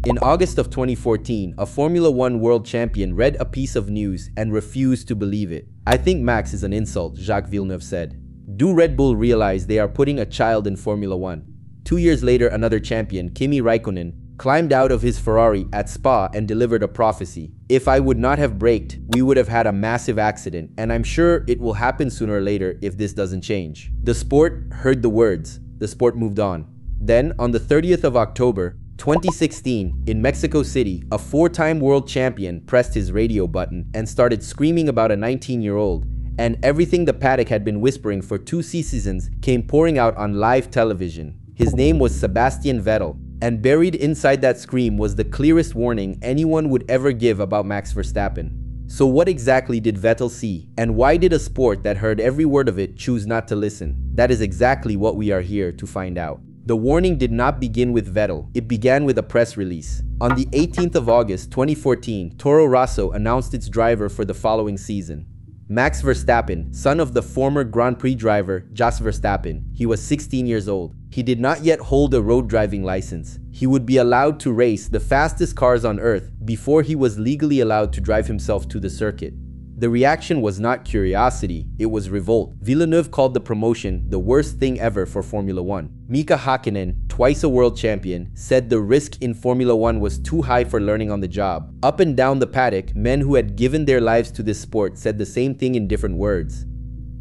In August of 2014, a Formula One world champion read a piece of news and refused to believe it. "I think Max is an insult," Jacques Villeneuve said. "Do Red Bull realize they are putting a child in Formula One?" 2 years later, another champion, Kimi Raikkonen, climbed out of his Ferrari at Spa and delivered a prophecy. "If I would not have braked, we would have had a massive accident, and I'm sure it will happen sooner or later if this doesn't change." The sport heard the words. The sport moved on. Then, on the 30th of October, 2016, in Mexico City, a 4-time world champion pressed his radio button and started screaming about a 19-year-old, and everything the paddock had been whispering for 2 seasons came pouring out on live television. His name was Sebastian Vettel, and buried inside that scream was the clearest warning anyone would ever give about Max Verstappen. So what exactly did Vettel see, and why did a sport that heard every word of it choose not to listen? That is exactly what we are here to find out. The warning did not begin with Vettel, it began with a press release. On the 18th of August 2014, Toro Rosso announced its driver for the following season. Max Verstappen, son of the former Grand Prix driver Jos Verstappen. He was 16 years old. He did not yet hold a road driving license. He would be allowed to race the fastest cars on Earth before he was legally allowed to drive himself to the circuit. The reaction was not curiosity, it was revolt. Villeneuve called the promotion the worst thing ever for Formula One. Mika Hakkinen, twice a world champion, said the risk in Formula One was too high for learning on the job. Up and down the paddock, men who had given their lives to this sport said the same thing in different words.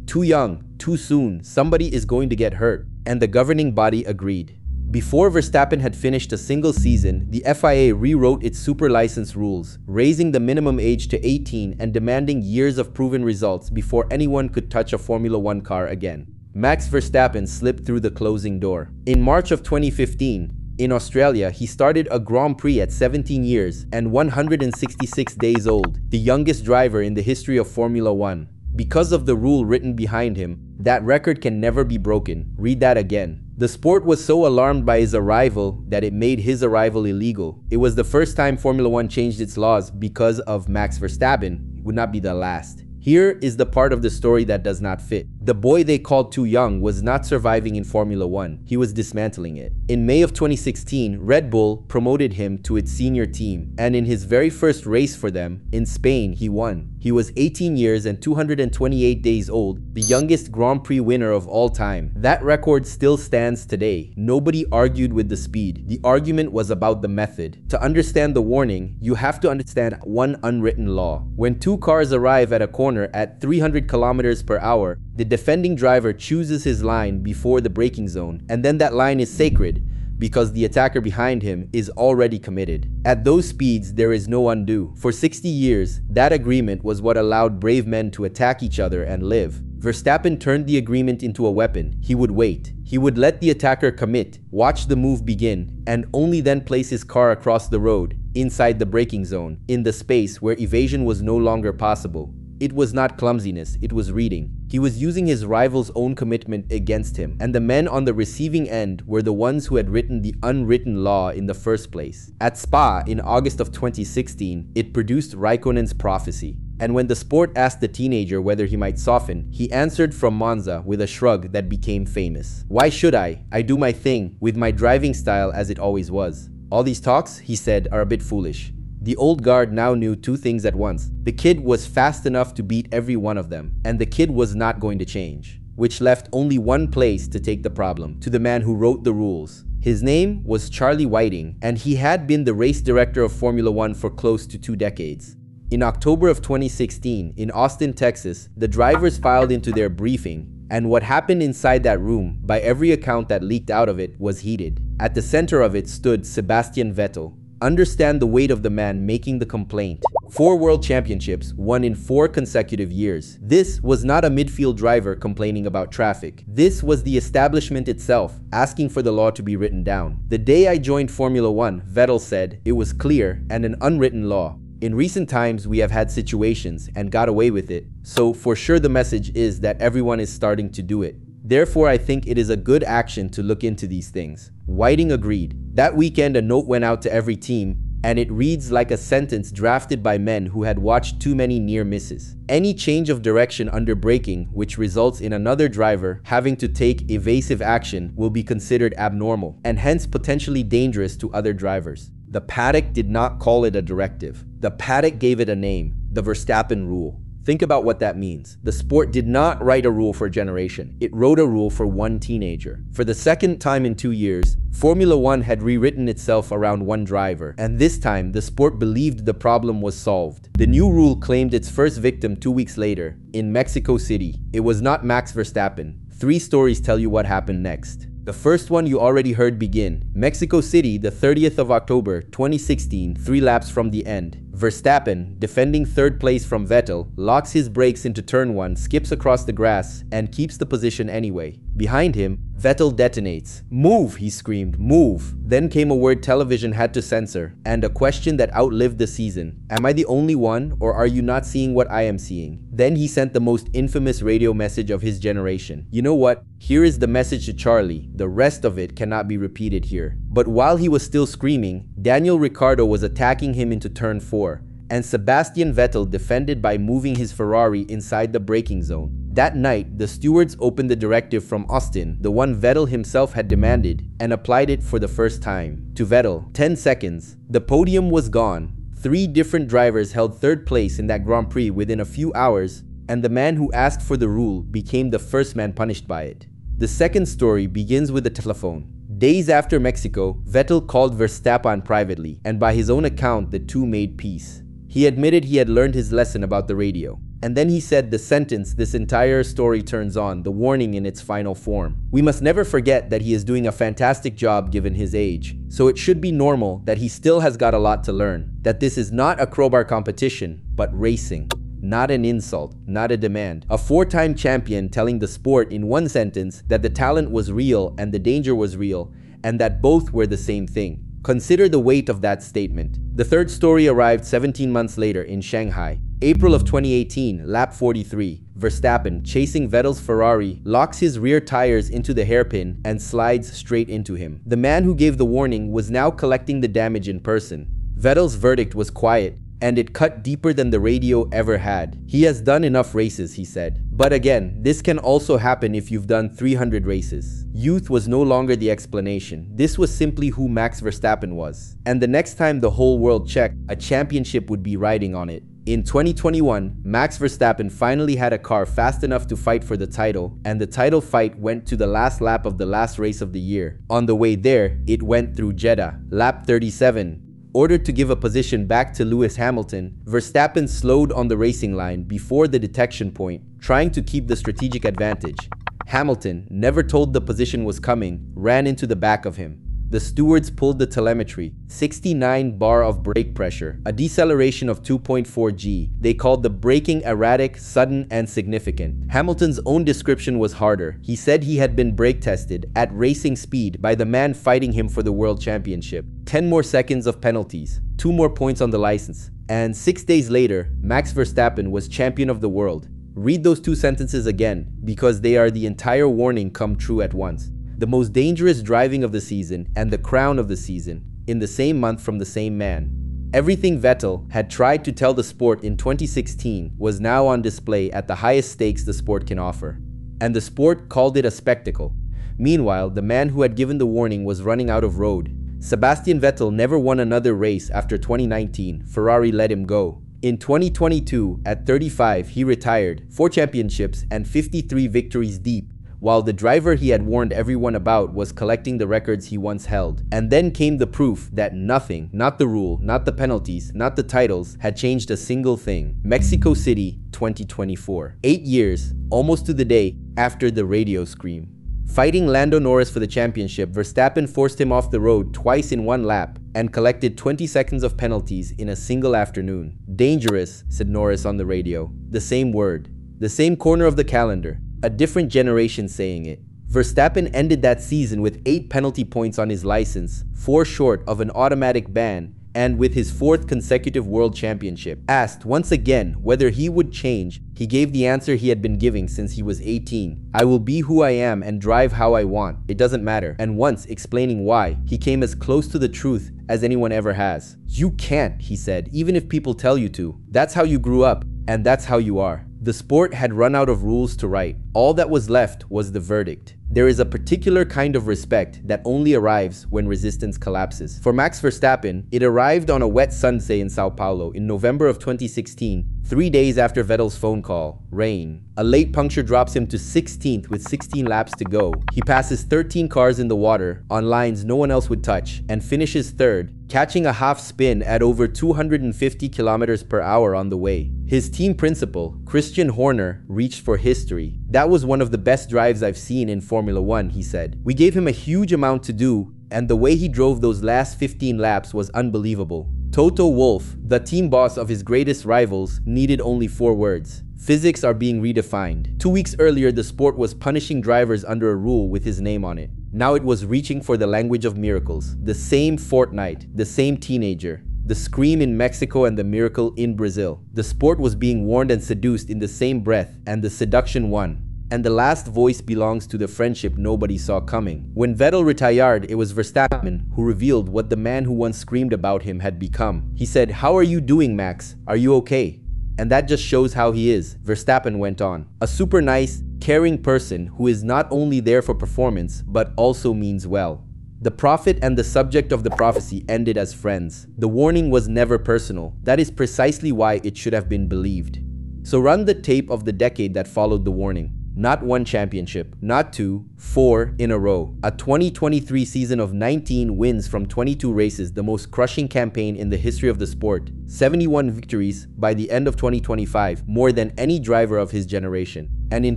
Too young, too soon, somebody is going to get hurt. And the governing body agreed. Before Verstappen had finished a single season, the FIA rewrote its super license rules, raising the minimum age to 18 and demanding years of proven results before anyone could touch a Formula One car again. Max Verstappen slipped through the closing door. In March of 2015, in Australia, he started a Grand Prix at 17 years and 166 days old, the youngest driver in the history of Formula One. Because of the rule written behind him, that record can never be broken. Read that again. The sport was so alarmed by his arrival that it made his arrival illegal. It was the first time Formula One changed its laws because of Max Verstappen. It would not be the last. Here is the part of the story that does not fit. The boy they called too young was not surviving in Formula One. He was dismantling it. In May of 2016, Red Bull promoted him to its senior team, and in his very first race for them, in Spain, he won. He was 18 years and 228 days old, the youngest Grand Prix winner of all time. That record still stands today. Nobody argued with the speed. The argument was about the method. To understand the warning, you have to understand one unwritten law. When 2 cars arrive at a corner at 300 kilometers per hour, the defending driver chooses his line before the braking zone, and then that line is sacred because the attacker behind him is already committed. At those speeds, there is no undo. For 60 years, that agreement was what allowed brave men to attack each other and live. Verstappen turned the agreement into a weapon. He would wait. He would let the attacker commit, watch the move begin, and only then place his car across the road, inside the braking zone, in the space where evasion was no longer possible. It was not clumsiness, it was reading. He was using his rival's own commitment against him, and the men on the receiving end were the ones who had written the unwritten law in the first place. At Spa in August of 2016, it produced Raikkonen's prophecy. And when the sport asked the teenager whether he might soften, he answered from Monza with a shrug that became famous. "Why should I? I do my thing, with my driving style as it always was." "All these talks," he said, "are a bit foolish." The old guard now knew 2 things at once. The kid was fast enough to beat every one of them, and the kid was not going to change. Which left only one place to take the problem, to the man who wrote the rules. His name was Charlie Whiting, and he had been the race director of Formula One for close to 2 decades. In October of 2016, in Austin, Texas, the drivers filed into their briefing, and what happened inside that room, by every account that leaked out of it, was heated. At the center of it stood Sebastian Vettel. Understand the weight of the man making the complaint. 4 world championships, won in 4 consecutive years. This was not a midfield driver complaining about traffic. This was the establishment itself, asking for the law to be written down. "The day I joined Formula One," Vettel said, "it was clear and an unwritten law. In recent times, we have had situations and got away with it. So for sure the message is that everyone is starting to do it. Therefore, I think it is a good action to look into these things." Whiting agreed. That weekend, a note went out to every team, and it reads like a sentence drafted by men who had watched too many near misses. Any change of direction under braking, which results in another driver having to take evasive action, will be considered abnormal, and hence potentially dangerous to other drivers. The paddock did not call it a directive. The paddock gave it a name, the Verstappen rule. Think about what that means. The sport did not write a rule for a generation. It wrote a rule for one teenager. For the second time in 2 years, Formula One had rewritten itself around one driver, and this time the sport believed the problem was solved. The new rule claimed its first victim 2 weeks later, in Mexico City. It was not Max Verstappen. 3 stories tell you what happened next. The first one you already heard begin. Mexico City, the 30th of October, 2016, 3 laps from the end. Verstappen, defending third place from Vettel, locks his brakes into turn 1, skips across the grass, and keeps the position anyway. Behind him, Vettel detonates. "Move!" he screamed, "move!" Then came a word television had to censor, and a question that outlived the season. "Am I the only one, or are you not seeing what I am seeing?" Then he sent the most infamous radio message of his generation. You know what? Here is the message to Charlie. The rest of it cannot be repeated here. But while he was still screaming, Daniel Ricciardo was attacking him into turn 4, and Sebastian Vettel defended by moving his Ferrari inside the braking zone. That night, the stewards opened the directive from Austin, the one Vettel himself had demanded, and applied it for the first time. To Vettel, 10 seconds. The podium was gone. 3 different drivers held third place in that Grand Prix within a few hours, and the man who asked for the rule became the first man punished by it. The second story begins with the telephone. Days after Mexico, Vettel called Verstappen privately, and by his own account, the two made peace. He admitted he had learned his lesson about the radio. And then he said the sentence this entire story turns on, the warning in its final form. We must never forget that he is doing a fantastic job given his age. So it should be normal that he still has got a lot to learn. That this is not a crowbar competition, but racing. Not an insult, not a demand. A 4-time champion telling the sport in one sentence that the talent was real and the danger was real, and that both were the same thing. Consider the weight of that statement. The third story arrived 17 months later in Shanghai. April of 2018, lap 43. Verstappen, chasing Vettel's Ferrari, locks his rear tires into the hairpin and slides straight into him. The man who gave the warning was now collecting the damage in person. Vettel's verdict was quiet, and it cut deeper than the radio ever had. He has done enough races, he said. But again, this can also happen if you've done 300 races. Youth was no longer the explanation. This was simply who Max Verstappen was. And the next time the whole world checked, a championship would be riding on it. In 2021, Max Verstappen finally had a car fast enough to fight for the title, and the title fight went to the last lap of the last race of the year. On the way there, it went through Jeddah, lap 37. Ordered to give a position back to Lewis Hamilton, Verstappen slowed on the racing line before the detection point, trying to keep the strategic advantage. Hamilton, never told the position was coming, ran into the back of him. The stewards pulled the telemetry, 69 bar of brake pressure, a deceleration of 2.4 G. They called the braking erratic, sudden, and significant. Hamilton's own description was harder. He said he had been brake tested at racing speed by the man fighting him for the world championship. 10 more seconds of penalties, 2 more points on the license. And 6 days later, Max Verstappen was champion of the world. Read those 2 sentences again, because they are the entire warning come true at once. The most dangerous driving of the season and the crown of the season in the same month from the same man. Everything Vettel had tried to tell the sport in 2016 was now on display at the highest stakes the sport can offer. And the sport called it a spectacle. Meanwhile, the man who had given the warning was running out of road. Sebastian Vettel never won another race after 2019. Ferrari let him go. In 2022, at 35, he retired, 4 championships and 53 victories deep, while the driver he had warned everyone about was collecting the records he once held. And then came the proof that nothing, not the rule, not the penalties, not the titles, had changed a single thing. Mexico City, 2024. 8 years, almost to the day, after the radio scream. Fighting Lando Norris for the championship, Verstappen forced him off the road twice in 1 lap and collected 20 seconds of penalties in a single afternoon. Dangerous, said Norris on the radio. The same word. The same corner of the calendar. A different generation saying it. Verstappen ended that season with 8 penalty points on his license, 4 short of an automatic ban, and with his 4th consecutive world championship. Asked once again whether he would change, he gave the answer he had been giving since he was 18. I will be who I am and drive how I want. It doesn't matter. And once explaining why, he came as close to the truth as anyone ever has. You can't, he said, even if people tell you to. That's how you grew up, and that's how you are. The sport had run out of rules to write. All that was left was the verdict. There is a particular kind of respect that only arrives when resistance collapses. For Max Verstappen, it arrived on a wet Sunday in Sao Paulo in November of 2016, 3 days after Vettel's phone call. Rain. A late puncture drops him to 16th with 16 laps to go. He passes 13 cars in the water, on lines no one else would touch, and finishes third, catching a half spin at over 250 kilometers per hour on the way. His team principal, Christian Horner, reached for history. "That was one of the best drives I've seen in Formula One," he said. "We gave him a huge amount to do, and the way he drove those last 15 laps was unbelievable." Toto Wolff, the team boss of his greatest rivals, needed only 4 words. Physics are being redefined. 2 weeks earlier, the sport was punishing drivers under a rule with his name on it. Now it was reaching for the language of miracles. The same fortnight, the same teenager. The scream in Mexico and the miracle in Brazil. The sport was being warned and seduced in the same breath, and the seduction won. And the last voice belongs to the friendship nobody saw coming. When Vettel retired, it was Verstappen who revealed what the man who once screamed about him had become. He said, "How are you doing, Max? Are you okay?" And that just shows how he is, Verstappen went on. A super nice, caring person who is not only there for performance, but also means well. The prophet and the subject of the prophecy ended as friends. The warning was never personal. That is precisely why it should have been believed. So run the tape of the decade that followed the warning. Not 1 championship, not 2, 4 in a row. A 2023 season of 19 wins from 22 races, the most crushing campaign in the history of the sport. 71 victories by the end of 2025, more than any driver of his generation. And in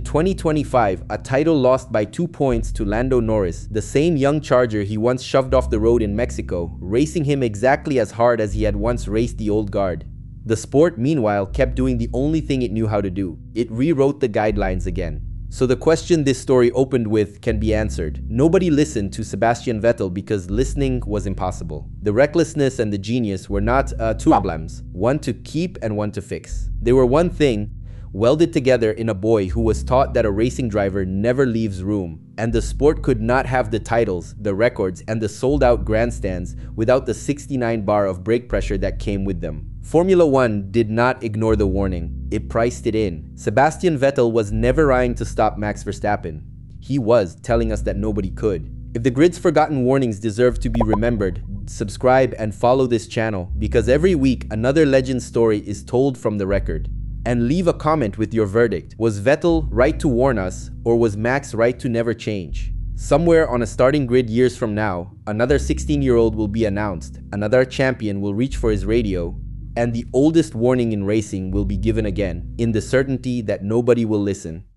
2025, a title lost by 2 points to Lando Norris, the same young Charger he once shoved off the road in Mexico, racing him exactly as hard as he had once raced the old guard. The sport, meanwhile, kept doing the only thing it knew how to do. It rewrote the guidelines again. So the question this story opened with can be answered. Nobody listened to Sebastian Vettel because listening was impossible. The recklessness and the genius were not two problems, one to keep and one to fix. They were one thing, welded together in a boy who was taught that a racing driver never leaves room. And the sport could not have the titles, the records, and the sold-out grandstands without the 69 bar of brake pressure that came with them. Formula One did not ignore the warning. It priced it in. Sebastian Vettel was never eyeing to stop Max Verstappen. He was telling us that nobody could. If the grid's forgotten warnings deserve to be remembered, subscribe and follow this channel because every week another legend story is told from the record. And leave a comment with your verdict. Was Vettel right to warn us, or was Max right to never change? Somewhere on a starting grid years from now, another 16-year-old will be announced, another champion will reach for his radio, and the oldest warning in racing will be given again, in the certainty that nobody will listen.